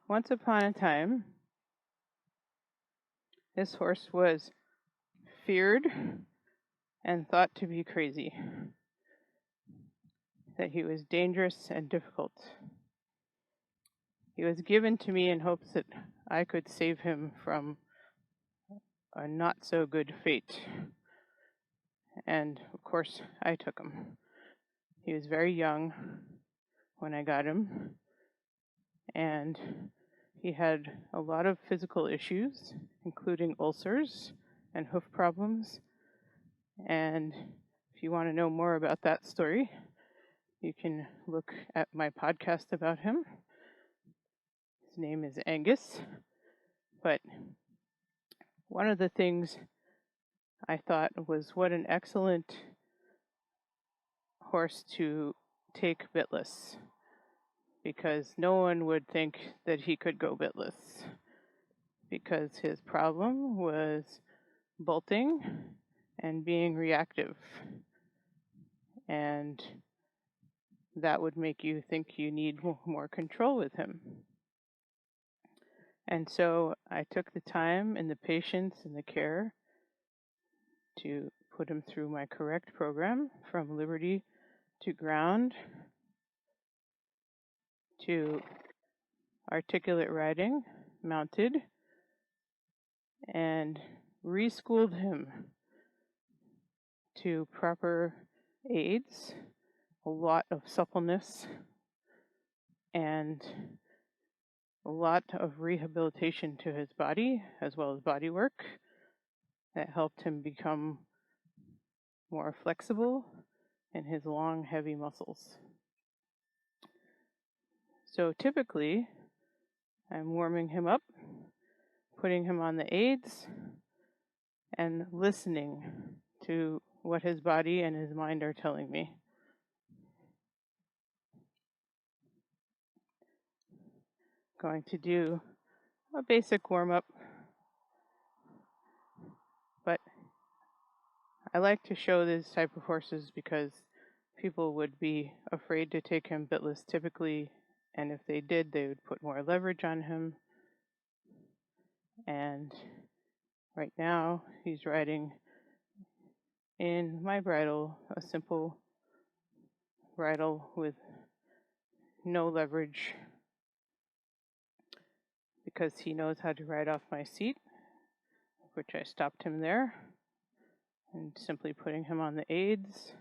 Once upon a time, this horse was feared and thought to be crazy, that he was dangerous and difficult. He was given to me in hopes that I could save him from a not so good fate. And of course, I took him. He was very young when I got him, and he had a lot of physical issues, including ulcers and hoof problems. And if you want to know more about that story, you can look at my podcast about him. His name is Angus. But one of the things I thought was what an excellent horse to take bitless, because no one would think that he could go bitless, because his problem was bolting and being reactive, and that would make you think you need more control with him. And so I took the time and the patience and the care to put him through my correct program, from liberty to ground to articulate riding, mounted, and reschooled him to proper aids, a lot of suppleness, and a lot of rehabilitation to his body, as well as body work, that helped him become more flexible in his long, heavy muscles. So typically, I'm warming him up, putting him on the aids, and listening to what his body and his mind are telling me. Going to do a basic warm-up, but I like to show this type of horses because people would be afraid to take him bitless typically, and if they did, they would put more leverage on him. And right now, he's riding in my bridle, a simple bridle with no leverage, because he knows how to ride off my seat, which I stopped him there, and simply putting him on the aids.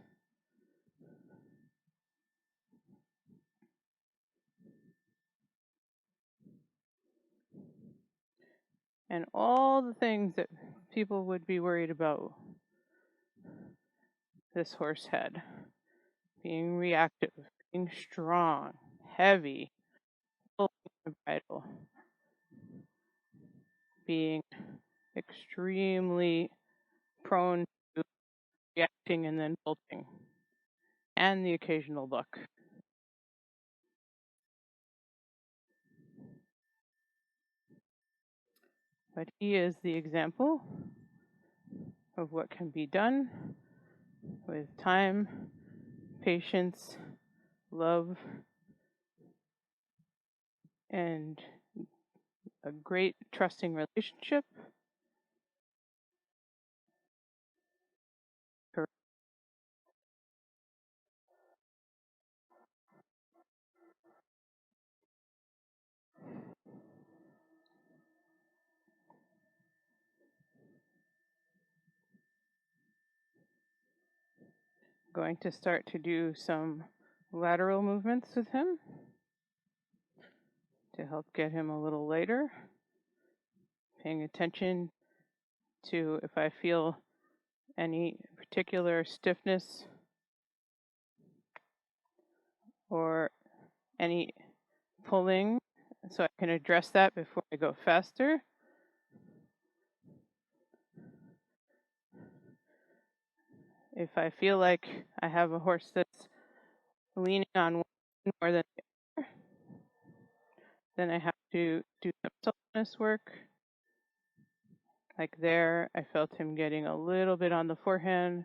And all the things that people would be worried about, this horse had. Being reactive, being strong, heavy, pulling the bridle, being extremely prone to reacting and then bolting, and the occasional buck. But he is the example of what can be done with time, patience, love, and a great trusting relationship. Going to start to do some lateral movements with him to help get him a little lighter. Paying attention to if I feel any particular stiffness or any pulling, so I can address that before I go faster. If I feel like I have a horse that's leaning on one more than the other, then I have to do some suppleness work. Like there, I felt him getting a little bit on the forehand,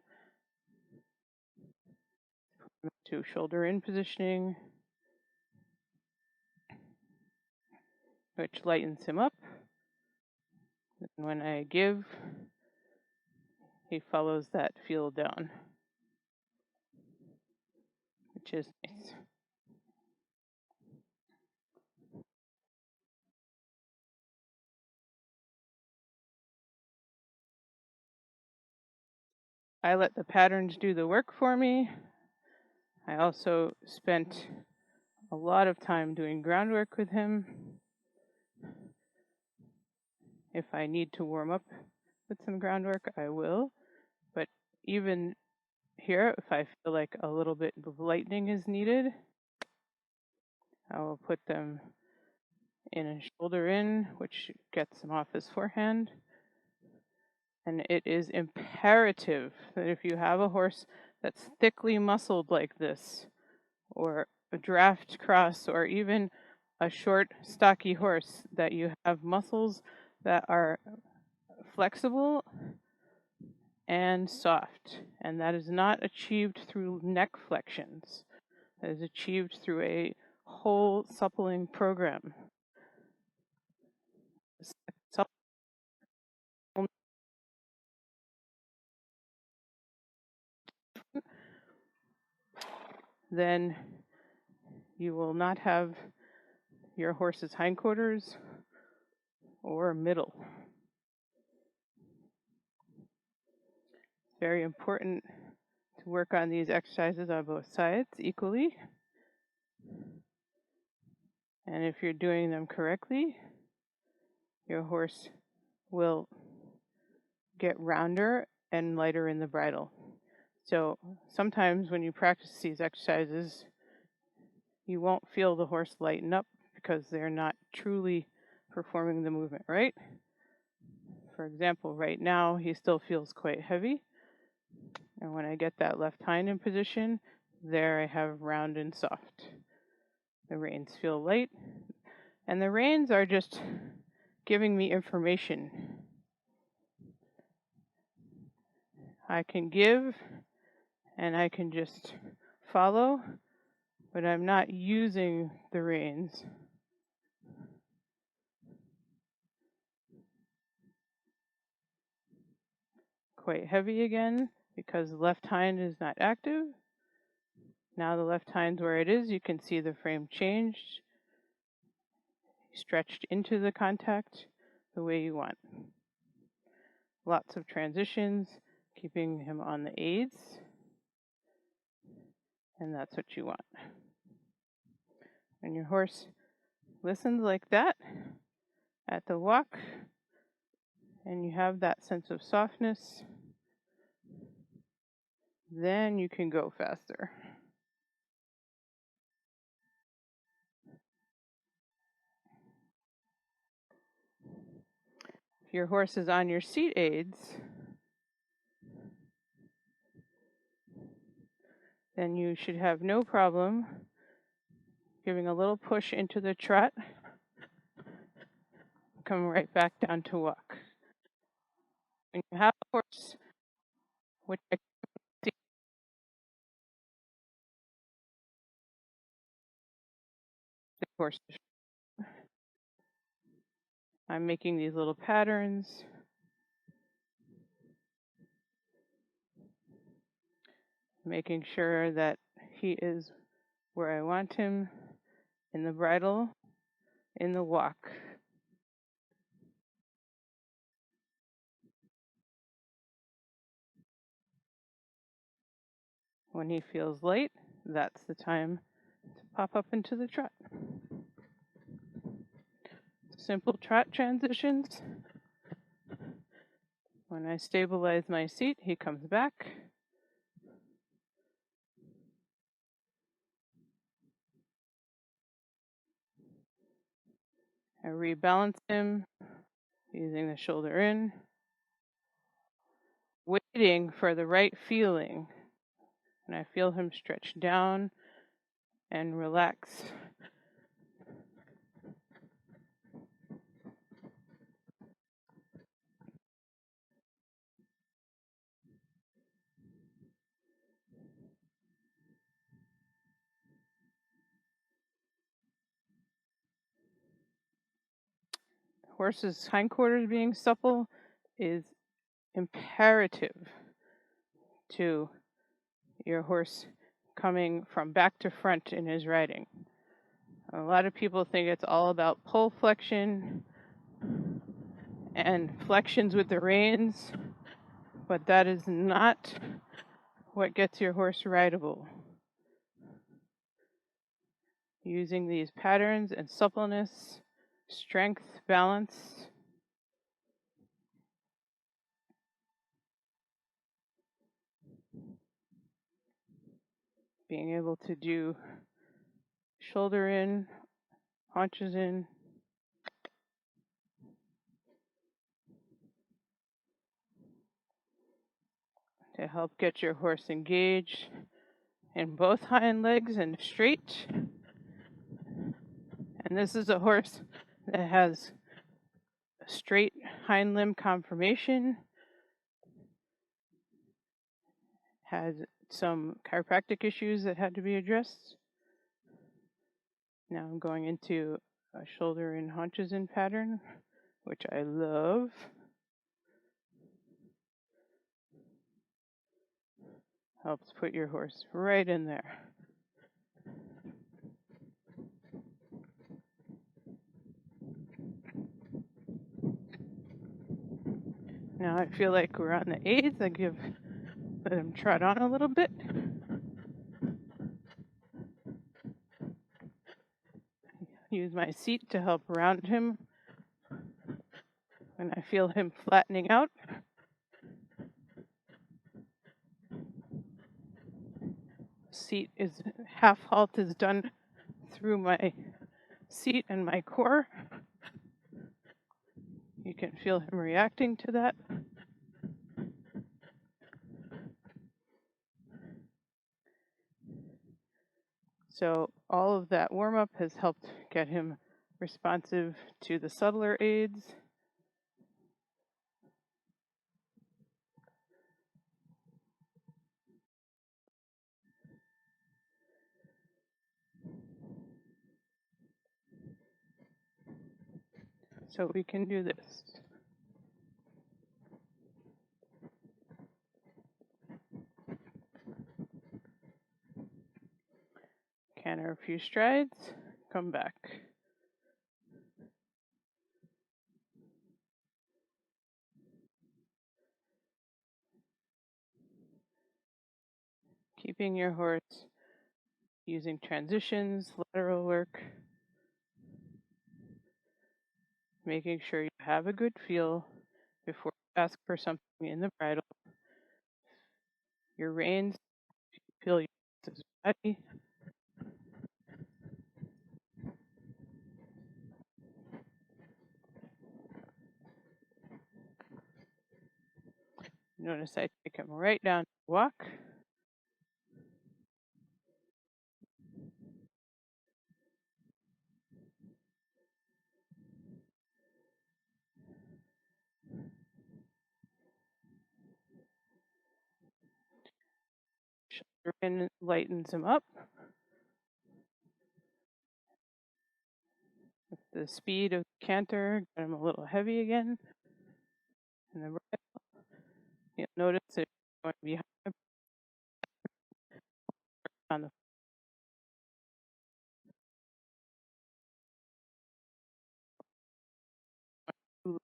to shoulder in positioning. which lightens him up. And when I give, he follows that feel down, which is nice. I let the patterns do the work for me. I also spent a lot of time doing groundwork with him. If I need to warm up with some groundwork, I will. But even here, if I feel like a little bit of lightening is needed, I will put them in a shoulder in, which gets them off his forehand. And it is imperative that if you have a horse that's thickly muscled like this, or a draft cross, or even a short, stocky horse, that you have muscles that are flexible and soft. And that is not achieved through neck flexions. That is achieved through a whole suppling program. Then you will not have your horse's hindquarters or middle. It's very important to work on these exercises on both sides equally. And if you're doing them correctly, your horse will get rounder and lighter in the bridle. So sometimes when you practice these exercises, you won't feel the horse lighten up because they're not truly performing the movement right. For example, right now he still feels quite heavy. And when I get that left hind in position, there I have round and soft. The reins feel light. And the reins are just giving me information. I can give and I can just follow, but I'm not using the reins. Quite heavy again because the left hind is not active. Now the left hind's where it is. You can see the frame changed, stretched into the contact the way you want. Lots of transitions, keeping him on the aids, and that's what you want. When your horse listens like that at the walk, and you have that sense of softness, then you can go faster. If your horse is on your seat aids, then you should have no problem giving a little push into the trot, come right back down to walk. When you have a horse, which I see the horse, I'm making these little patterns. Making sure that he is where I want him in the bridle, in the walk. When he feels light, that's the time to pop up into the trot. Simple trot transitions. When I stabilize my seat, he comes back. I rebalance him using the shoulder in, waiting for the right feeling. And I feel him stretch down and relax. horse's hindquarters being supple is imperative to your horse coming from back to front in his riding. A lot of people think it's all about pole flexion and flexions with the reins, but that is not what gets your horse rideable. Using these patterns and suppleness, strength, balance, being able to do shoulder in, haunches in, to help get your horse engaged in both hind legs and straight. And this is a horse that has a straight hind limb conformation, has some chiropractic issues that had to be addressed. Now I'm going into a shoulder in, haunches in pattern, which I love. Helps put your horse right in there. Now I feel like we're on the aids. Let him trot on a little bit. Use my seat to help round him when I feel him flattening out. Seat is half halt is done through my seat and my core. You can feel him reacting to that. So all of that warm-up has helped get him responsive to the subtler aids. So we can do this. Canter a few strides, come back. Keeping your horse using transitions, lateral work, making sure you have a good feel before you ask for something in the bridle. Your reins, feel your horse's body. Notice I take him right down to walk. Shoulder in lightens him up. With the speed of the canter, get him a little heavy again. And the bridle, you'll notice it's going behind on the foot.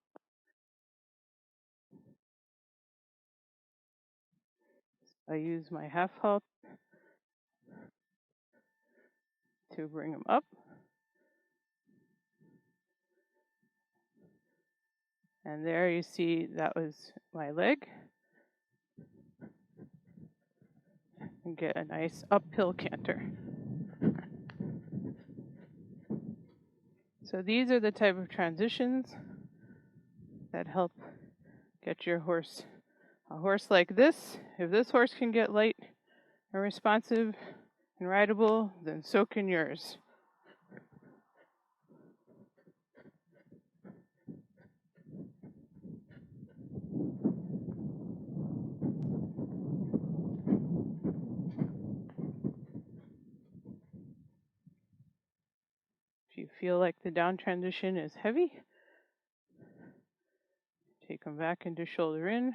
I use my half halt to bring him up. And there you see that was my leg. And get a nice uphill canter. So these are the type of transitions that help get your horse. A horse like this, if this horse can get light and responsive and rideable, then so can yours. If you feel like the down transition is heavy, Take him back into shoulder in.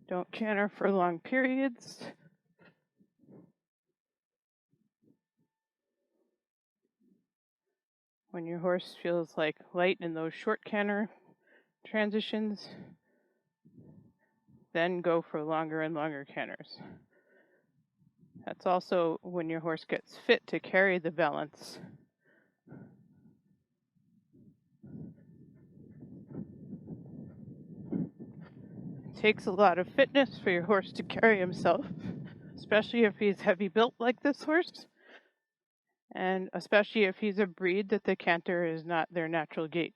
Don't canter for long periods. When your horse feels like light in those short canter transitions, then go for longer and longer canters. That's also when your horse gets fit to carry the balance. It takes a lot of fitness for your horse to carry himself, especially if he's heavy built like this horse, and especially if he's a breed that the canter is not their natural gait.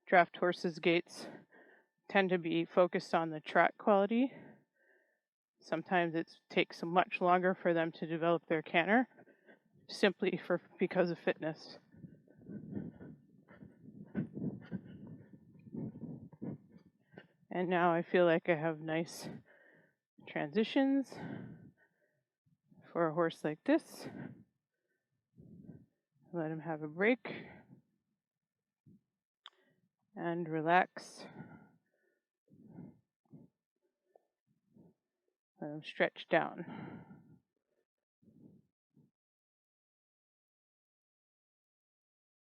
Draft horses' gaits tend to be focused on the trot quality. Sometimes it takes much longer for them to develop their canter, simply because of fitness. And now I feel like I have nice transitions for a horse like this. Let him have a break and relax. Let him stretch down.